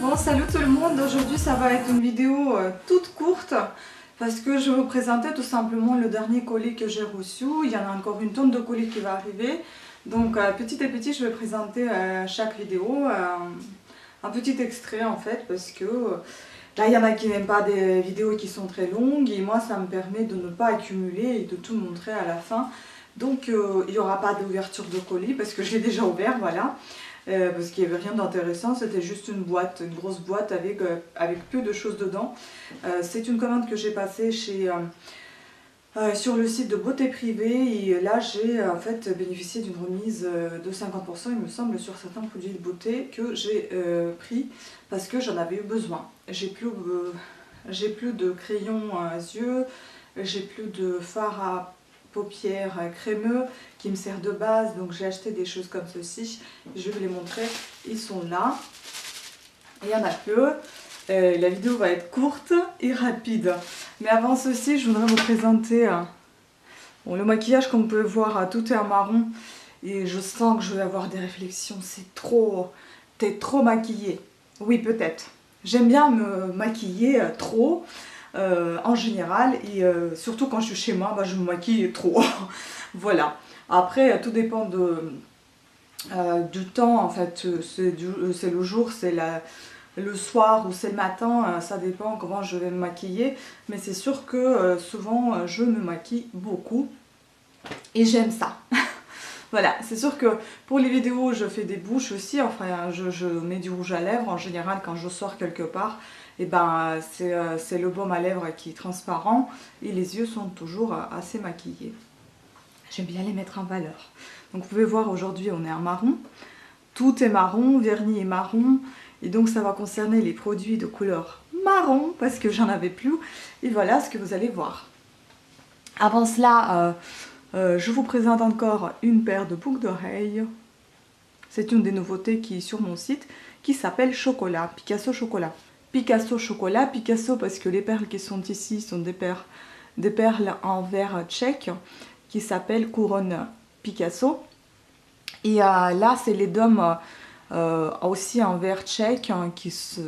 Bon, salut tout le monde, aujourd'hui ça va être une vidéo toute courte parce que je vais vous présenter tout simplement le dernier colis que j'ai reçu. Il y en a encore une tonne de colis qui va arriver. Donc petit à petit je vais présenter chaque vidéo un petit extrait en fait parce que là il y en a qui n'aiment pas des vidéos qui sont très longues et moi ça me permet de ne pas accumuler et de tout montrer à la fin. Donc il n'y aura pas d'ouverture de colis parce que j'ai déjà ouvert, voilà. Parce qu'il n'y avait rien d'intéressant, c'était juste une boîte, une grosse boîte avec peu de choses dedans. C'est une commande que j'ai passée sur le site de Beauté Privée et là j'ai en fait bénéficié d'une remise de 50% il me semble sur certains produits de beauté que j'ai pris parce que j'en avais eu besoin. J'ai plus de crayon à yeux, j'ai plus de fard à paupières crémeux qui me sert de base, donc j'ai acheté des choses comme ceci. Je vais vous les montrer, ils sont là. Il y en a peu. La vidéo va être courte et rapide. Mais avant ceci, je voudrais vous présenter bon, le maquillage. Comme vous pouvez voir, tout est en marron et je sens que je vais avoir des réflexions. T'es trop maquillée. Oui, peut-être. J'aime bien me maquiller trop. En général et surtout quand je suis chez moi, bah, je me maquille trop. Voilà. Après, tout dépend du temps en fait. C'est le jour, c'est le soir ou c'est le matin, ça dépend comment je vais me maquiller. Mais c'est sûr que souvent je me maquille beaucoup et j'aime ça. Voilà, c'est sûr que pour les vidéos, je fais des bouches aussi, enfin je mets du rouge à lèvres en général quand je sors quelque part. Et ben c'est le baume à lèvres qui est transparent et les yeux sont toujours assez maquillés. J'aime bien les mettre en valeur. Donc vous pouvez voir aujourd'hui on est en marron. Tout est marron, vernis est marron. Et donc ça va concerner les produits de couleur marron parce que j'en avais plus. Et voilà ce que vous allez voir. Avant cela, je vous présente encore une paire de boucles d'oreilles. C'est une des nouveautés qui est sur mon site qui s'appelle Chocolat, Picasso Chocolat. Picasso Chocolat, Picasso parce que les perles qui sont ici sont des perles en verre tchèque qui s'appellent Couronne Picasso. Et là c'est les dômes aussi en verre tchèque qui sont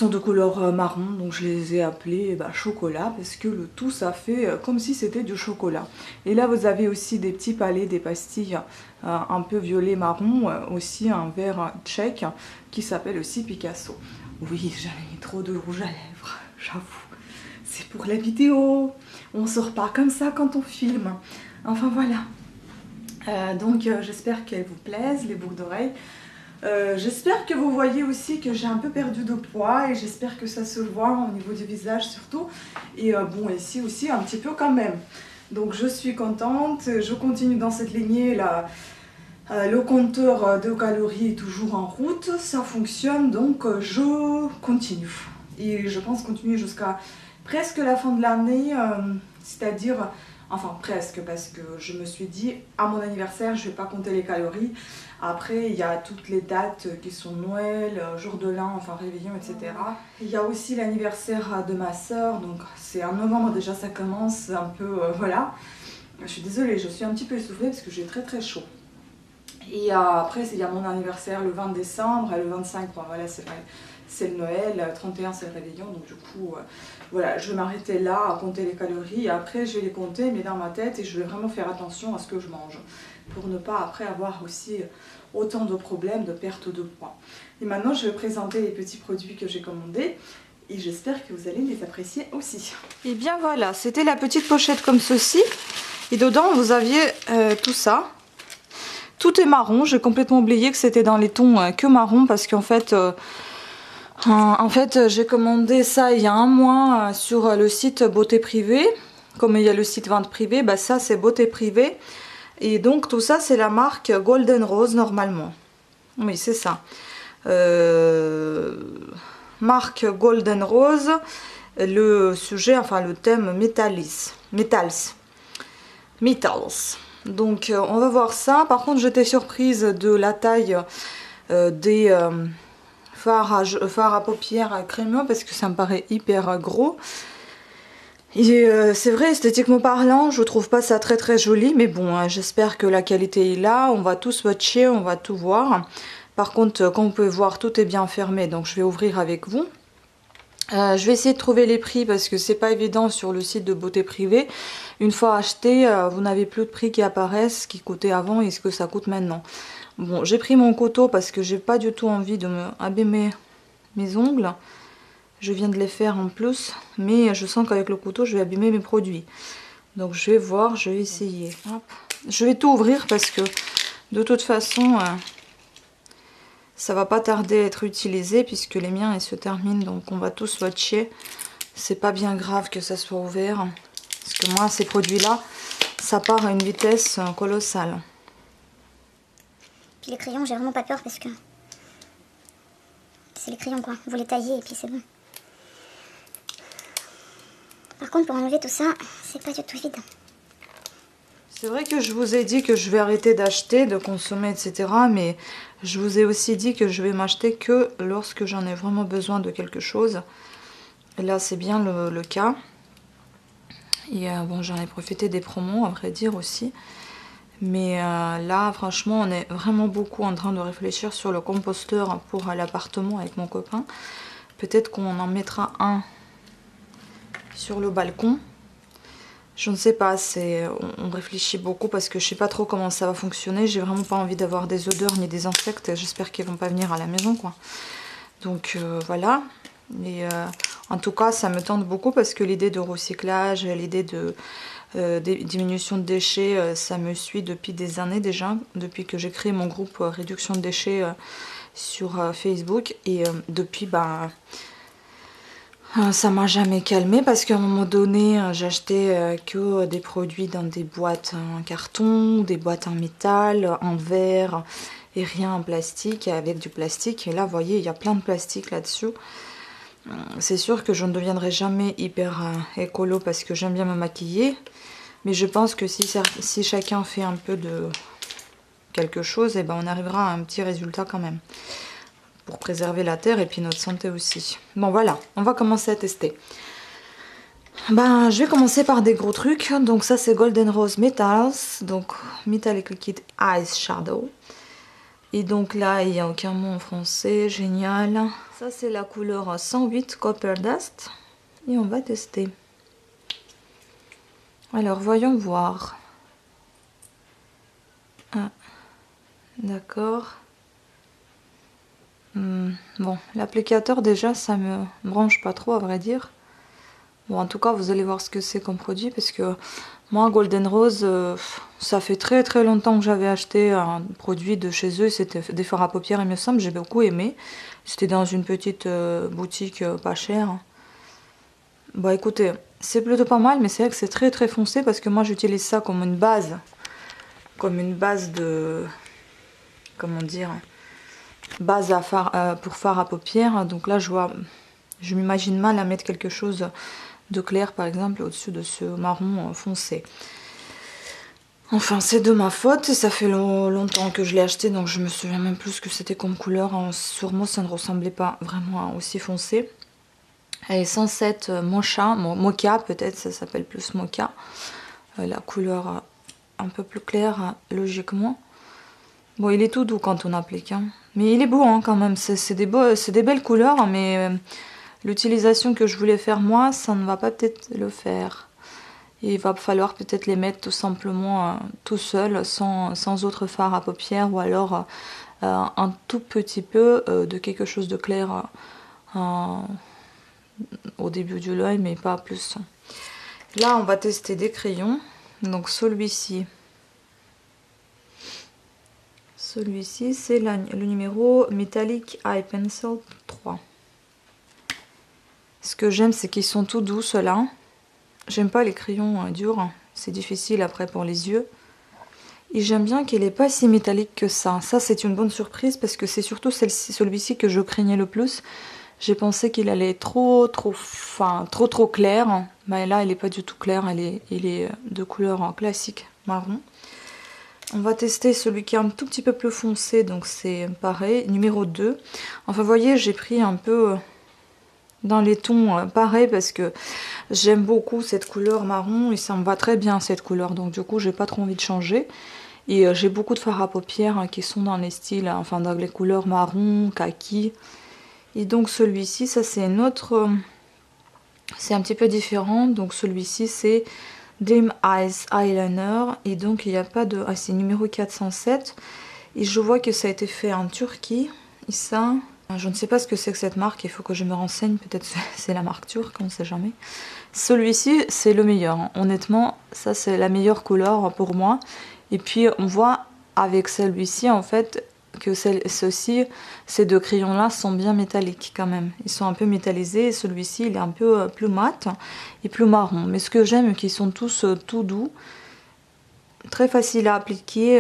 de couleur marron, donc je les ai appelés chocolat parce que le tout ça fait comme si c'était du chocolat. Et là vous avez aussi des petits palets, des pastilles un peu violet marron, aussi un verre tchèque qui s'appelle aussi Picasso. Oui, j'avais mis trop de rouge à lèvres, j'avoue. C'est pour la vidéo, on sort pas comme ça quand on filme. Enfin voilà. Donc j'espère qu'elles vous plaisent, les boucles d'oreilles. J'espère que vous voyez aussi que j'ai un peu perdu de poids et j'espère que ça se voit au niveau du visage surtout. Et bon, ici aussi un petit peu quand même. Donc je suis contente, je continue dans cette lignée là. Le compteur de calories est toujours en route, ça fonctionne donc je continue. Et je pense continuer jusqu'à presque la fin de l'année, c'est-à-dire... Enfin presque parce que je me suis dit à mon anniversaire je vais pas compter les calories. Après il y a toutes les dates qui sont Noël, jour de l'an, enfin réveillon etc. Il y a aussi l'anniversaire de ma soeur, donc c'est en novembre déjà ça commence un peu voilà. Je suis désolée, je suis un petit peu essoufflée parce que j'ai très chaud. Et après il y a mon anniversaire le 20 décembre et le 25, bon, voilà c'est le Noël, 31 c'est le réveillon, donc du coup voilà, je vais m'arrêter là à compter les calories et après je vais les compter mais dans ma tête et je vais vraiment faire attention à ce que je mange pour ne pas après avoir aussi autant de problèmes de perte de poids. Et maintenant je vais présenter les petits produits que j'ai commandés et j'espère que vous allez les apprécier aussi. Et bien voilà, c'était la petite pochette comme ceci et dedans vous aviez tout ça. Tout est marron, j'ai complètement oublié que c'était dans les tons que marron parce qu'en fait... En fait, j'ai commandé ça il y a un mois sur le site Beauté Privée. Comme il y a le site vente privée, bah ça c'est Beauté Privée. Et donc tout ça c'est la marque Golden Rose normalement. Oui, c'est ça. Marque Golden Rose. Le sujet, enfin le thème Metals. Donc on va voir ça. Par contre j'étais surprise de la taille des... fard à paupières crémeux parce que ça me paraît hyper gros et c'est vrai esthétiquement parlant je trouve pas ça très joli mais bon j'espère que la qualité est là, on va tout swatcher, on va tout voir Par contre, comme vous pouvez voir, tout est bien fermé, donc je vais ouvrir avec vous. Je vais essayer de trouver les prix parce que c'est pas évident sur le site de beauté privée. Une fois acheté, vous n'avez plus de prix qui apparaissent, ce qui coûtait avant et ce que ça coûte maintenant. Bon, j'ai pris mon couteau parce que j'ai pas du tout envie de me abîmer mes ongles. Je viens de les faire en plus, mais je sens qu'avec le couteau, je vais abîmer mes produits. Donc je vais voir, je vais essayer. Hop. Je vais tout ouvrir parce que de toute façon, ça va pas tarder à être utilisé puisque les miens ils se terminent. Donc on va tout swatcher. C'est pas bien grave que ça soit ouvert. Parce que moi, ces produits-là, ça part à une vitesse colossale. Puis les crayons, j'ai vraiment pas peur parce que c'est les crayons quoi. Vous les taillez et puis c'est bon. Par contre, pour enlever tout ça, c'est pas du tout évident. C'est vrai que je vous ai dit que je vais arrêter d'acheter, de consommer, etc. Mais je vous ai aussi dit que je vais m'acheter que lorsque j'en ai vraiment besoin de quelque chose. Et là, c'est bien le cas. Et bon, j'en ai profité des promos, à vrai dire aussi. Mais là, franchement, on est vraiment beaucoup en train de réfléchir sur le composteur pour l'appartement avec mon copain. Peut-être qu'on en mettra un sur le balcon. Je ne sais pas, on réfléchit beaucoup parce que je sais pas trop comment ça va fonctionner. J'ai vraiment pas envie d'avoir des odeurs ni des insectes. J'espère qu'ils vont pas venir à la maison, quoi. Donc voilà. Et en tout cas, ça me tente beaucoup parce que l'idée de recyclage, l'idée de diminution de déchets, ça me suit depuis des années déjà. Depuis que j'ai créé mon groupe réduction de déchets sur Facebook. Et depuis, bah... ça m'a jamais calmé parce qu'à un moment donné, j'achetais que des produits dans des boîtes en carton, des boîtes en métal, en verre et rien en plastique, avec du plastique. Et là, vous voyez, il y a plein de plastique là-dessus. C'est sûr que je ne deviendrai jamais hyper écolo parce que j'aime bien me maquiller. Mais je pense que si chacun fait un peu de quelque chose, eh ben on arrivera à un petit résultat quand même. Pour préserver la terre et puis notre santé aussi. Bon voilà, on va commencer à tester. Ben, je vais commencer par des gros trucs. Donc ça c'est Golden Rose Metals, donc Metallic Liquid Eyes Shadow. Et donc là il n'y a aucun mot en français, génial. Ça c'est la couleur 108 Copper Dust. Et on va tester. Alors voyons voir. Ah, d'accord. Bon, l'applicateur déjà ça me branche pas trop à vrai dire. Bon en tout cas vous allez voir ce que c'est comme produit parce que moi Golden Rose ça fait très très longtemps que j'avais acheté un produit de chez eux. C'était des fards à paupières il me semble, j'ai beaucoup aimé. C'était dans une petite boutique pas chère. Bah écoutez, c'est plutôt pas mal mais c'est vrai que c'est très très foncé parce que moi j'utilise ça comme une base de... comment dire, base pour fard à paupières. Donc là je m'imagine mal à mettre quelque chose de clair par exemple au-dessus de ce marron foncé. Enfin c'est de ma faute, ça fait longtemps que je l'ai acheté donc je me souviens même plus ce que c'était comme couleur. Sur moi ça ne ressemblait pas vraiment aussi foncé. Et 107 mocha peut-être, ça s'appelle plus mocha. La couleur un peu plus claire logiquement. Bon il est tout doux quand on applique hein. Mais il est beau hein, quand même, c'est des belles couleurs, mais l'utilisation que je voulais faire moi, ça ne va pas peut-être le faire. Il va falloir peut-être les mettre tout simplement tout seul, sans autre fard à paupières, ou alors un tout petit peu de quelque chose de clair au début de l'œil, mais pas plus. Là, on va tester des crayons. Donc celui-ci. Celui-ci, c'est le numéro Metallic Eye Pencil 3. Ce que j'aime, c'est qu'ils sont tout doux, ceux-là. J'aime pas les crayons durs. C'est difficile après pour les yeux. Et j'aime bien qu'il n'est pas si métallique que ça. Ça, c'est une bonne surprise parce que c'est surtout celui-ci que je craignais le plus. J'ai pensé qu'il allait être trop clair. Mais là, il n'est pas du tout clair. Il est de couleur classique, marron. On va tester celui qui est un tout petit peu plus foncé, donc c'est pareil, numéro 2. Enfin, vous voyez, j'ai pris un peu dans les tons pareils parce que j'aime beaucoup cette couleur marron et ça me va très bien cette couleur. Donc du coup, j'ai pas trop envie de changer. Et j'ai beaucoup de fards à paupières qui sont dans les styles, enfin dans les couleurs marron, kaki. Et donc celui-ci, ça c'est une autre... c'est un petit peu différent. Donc celui-ci c'est Dream Eyes Eyeliner. Et donc il n'y a pas de... Ah, c'est numéro 407. Et je vois que ça a été fait en Turquie. Et ça... Je ne sais pas ce que c'est que cette marque, il faut que je me renseigne. Peut-être c'est la marque turque, on ne sait jamais. Celui-ci c'est le meilleur. Honnêtement, ça c'est la meilleure couleur pour moi. Et puis on voit avec celui-ci en fait que ces deux crayons là sont bien métalliques quand même. Ils sont un peu métallisés et celui-ci il est un peu plus mat et plus marron. Mais ce que j'aime, qu'ils sont tous tout doux, très faciles à appliquer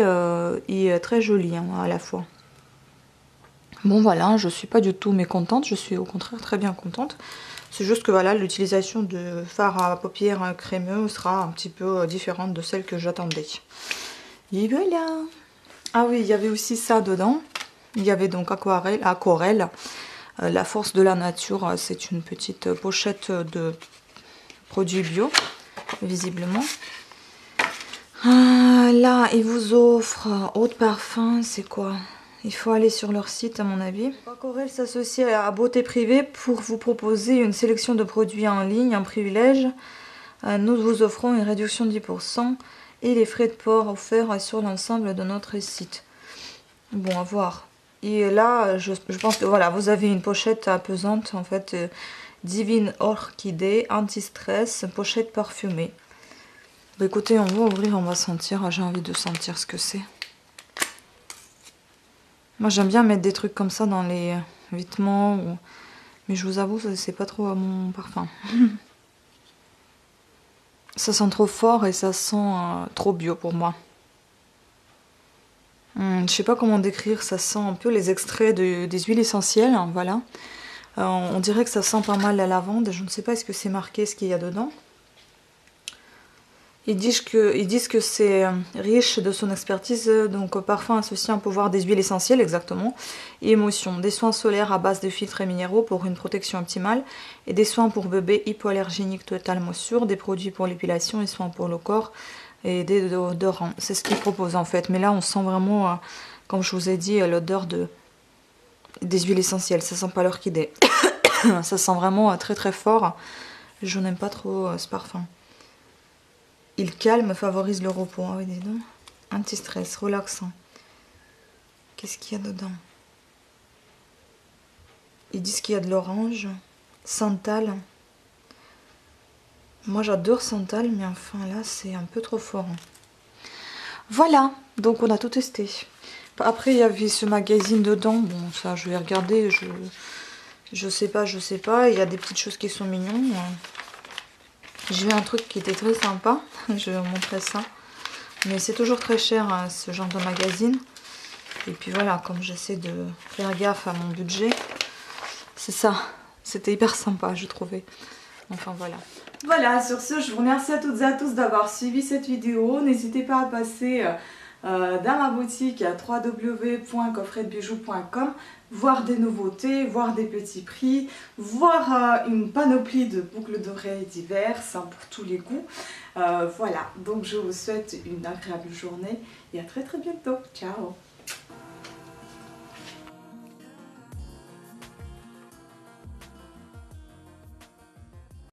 et très jolis à la fois. Bon voilà, je suis pas du tout mécontente, je suis au contraire très bien contente. C'est juste que voilà, l'utilisation de fard à paupières crémeux sera un petit peu différente de celle que j'attendais. Et voilà. Ah oui, il y avait aussi ça dedans. Il y avait donc Aquarelle, la force de la nature. C'est une petite pochette de produits bio, visiblement. Là, ils vous offrent eau de parfum, c'est quoi? Il faut aller sur leur site à mon avis. Aquarelle s'associe à Beauté Privée pour vous proposer une sélection de produits en ligne, un privilège. Nous vous offrons une réduction de 10%. Et les frais de port offerts sur l'ensemble de notre site. Bon, à voir. Et là, je pense que voilà, vous avez une pochette pesante, en fait, Divine Orchidée, anti-stress, pochette parfumée. Bah, écoutez, on va ouvrir, on va sentir. J'ai envie de sentir ce que c'est. Moi, j'aime bien mettre des trucs comme ça dans les vêtements. Mais je vous avoue, c'est pas trop mon parfum. Ça sent trop fort et ça sent trop bio pour moi. Je sais pas comment décrire, ça sent un peu les extraits des huiles essentielles, hein, voilà. On dirait que ça sent pas mal la lavande, je ne sais pas est-ce que c'est marqué ce qu'il y a dedans. Ils disent que c'est riche de son expertise, donc parfum associé à un pouvoir des huiles essentielles, exactement, et émotion. Des soins solaires à base de filtres et minéraux pour une protection optimale, et des soins pour bébés hypoallergéniques totalement sûrs, des produits pour l'épilation et soins pour le corps, et des déodorants. C'est ce qu'ils proposent en fait, mais là on sent vraiment, comme je vous ai dit, l'odeur des huiles essentielles, ça sent pas l'orchidée. Ça sent vraiment très très fort, je n'aime pas trop ce parfum. Il calme, favorise le repos. Ah oui, dis donc. Anti-stress, relaxant. Qu'est-ce qu'il y a dedans? Ils disent qu'il y a de l'orange. Santal. Moi j'adore Santal, mais enfin là c'est un peu trop fort. Voilà, donc on a tout testé. Après il y avait ce magazine dedans. Bon, ça je vais regarder. Je sais pas. Il y a des petites choses qui sont mignonnes. J'ai vu un truc qui était très sympa, je vais vous montrer ça. Mais c'est toujours très cher hein, ce genre de magazine. Et puis voilà, comme j'essaie de faire gaffe à mon budget, c'est ça. C'était hyper sympa, je trouvais. Enfin voilà. Voilà, sur ce, je vous remercie à toutes et à tous d'avoir suivi cette vidéo. N'hésitez pas à passer dans ma boutique à www.coffretdebijoux.com, voir des nouveautés, voir des petits prix, voir une panoplie de boucles d'oreilles diverses hein, pour tous les goûts. Voilà, donc je vous souhaite une agréable journée et à très très bientôt. Ciao!